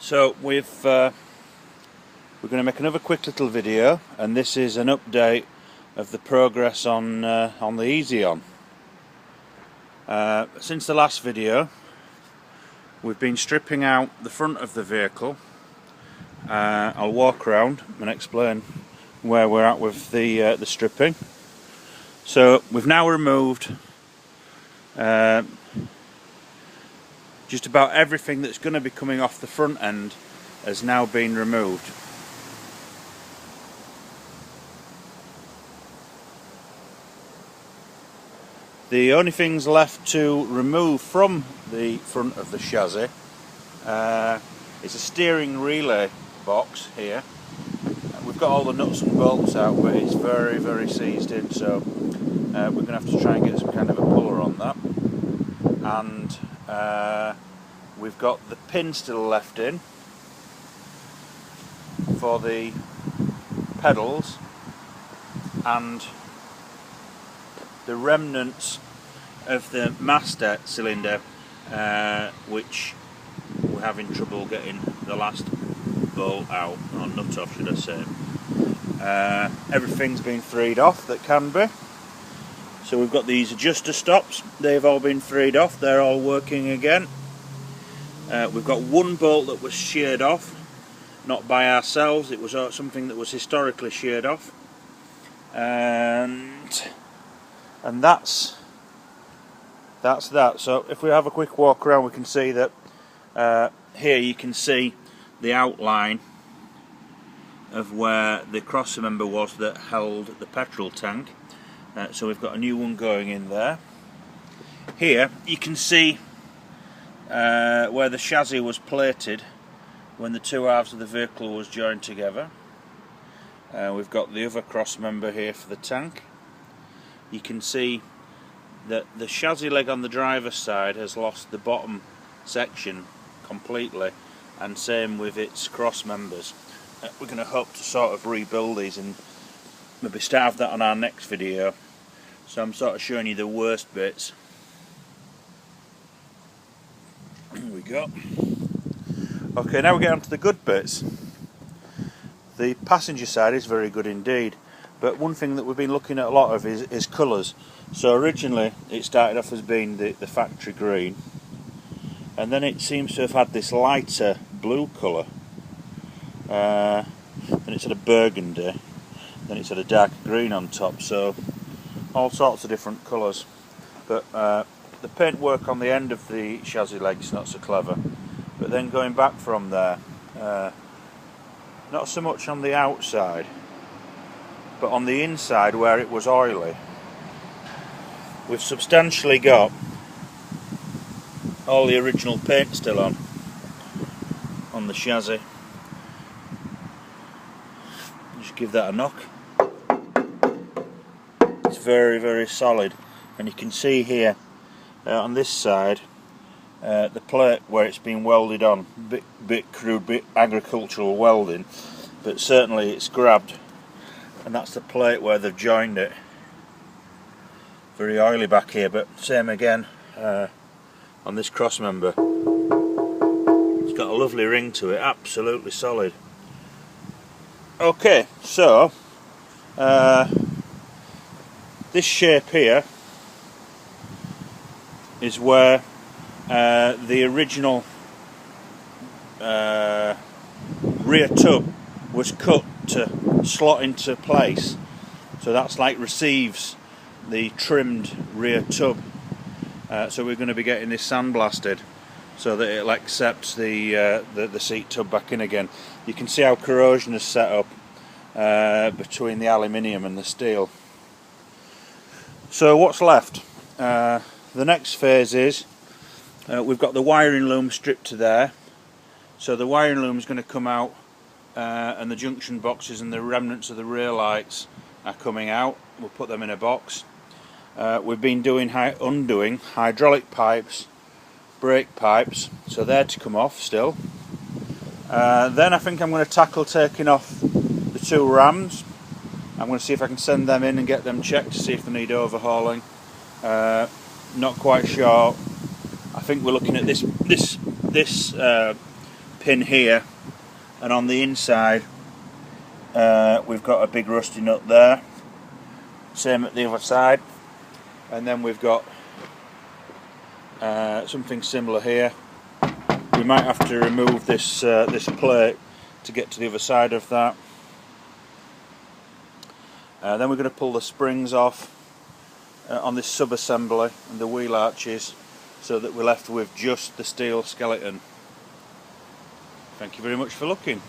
So we're going to make another quick little video, and this is an update of the progress on the Eezion. Since the last video, we've been stripping out the front of the vehicle. I'll walk around and explain where we're at with the stripping. So we've now removed just about everything that's going to be coming off the front end has now been removed. The only things left to remove from the front of the chassis is a steering relay box here. We've got all the nuts and bolts out, but it's very seized in, so we're going to have to try and get some kind of a puller on that. And we've got the pin still left in for the pedals, and the remnants of the master cylinder, which we're having trouble getting the last bolt out, or nut off should I say. Everything's been freed off that can be. So we've got these adjuster stops, they've all been freed off, they're all working again. We've got one bolt that was sheared off, not by ourselves, it was something that was historically sheared off. And that's that. So if we have a quick walk around, we can see that here you can see the outline of where the cross member was that held the petrol tank. So we've got a new one going in there. Here you can see where the chassis was plated when the two halves of the vehicle was joined together. We've got the other cross member here for the tank. You can see that the chassis leg on the driver's side has lost the bottom section completely, and same with its cross members. We're going to hope to sort of rebuild these and maybe start that on our next video. So I'm sort of showing you the worst bits. Here we go. Okay, now we get on to the good bits. The passenger side is very good indeed, but one thing that we've been looking at a lot of is colours. So originally it started off as being the factory green, and then it seems to have had this lighter blue colour. Then it's had a burgundy, then it's had a dark green on top, so all sorts of different colours. But the paint work on the end of the chassis legs not so clever, but then going back from there, not so much on the outside, but on the inside where it was oily, we've substantially got all the original paint still on the chassis. Just give that a knock. It's very solid, and you can see here on this side the plate where it's been welded on, bit crude, bit agricultural welding, but certainly it's grabbed, and that's the plate where they've joined it. Very oily back here, but same again on this cross member. It's got a lovely ring to it, absolutely solid. Okay, so this shape here is where the original rear tub was cut to slot into place. So that's like receives the trimmed rear tub. So we're going to be getting this sandblasted so that it'll accept the seat tub back in again. You can see how corrosion is set up between the aluminium and the steel. So what's left? The next phase is we've got the wiring loom stripped to there. So the wiring loom is going to come out, and the junction boxes and the remnants of the rear lights are coming out. We'll put them in a box. We've been undoing hydraulic pipes, brake pipes, so they're to come off still. Then I think I'm going to tackle taking off the two rams. I'm going to see if I can send them in and get them checked to see if they need overhauling. Not quite sure. I think we're looking at this pin here, and on the inside we've got a big rusty nut there, same at the other side, and then we've got something similar here. We might have to remove this this plate to get to the other side of that. Then we're going to pull the springs off on this sub-assembly and the wheel arches, so that we're left with just the steel skeleton. Thank you very much for looking.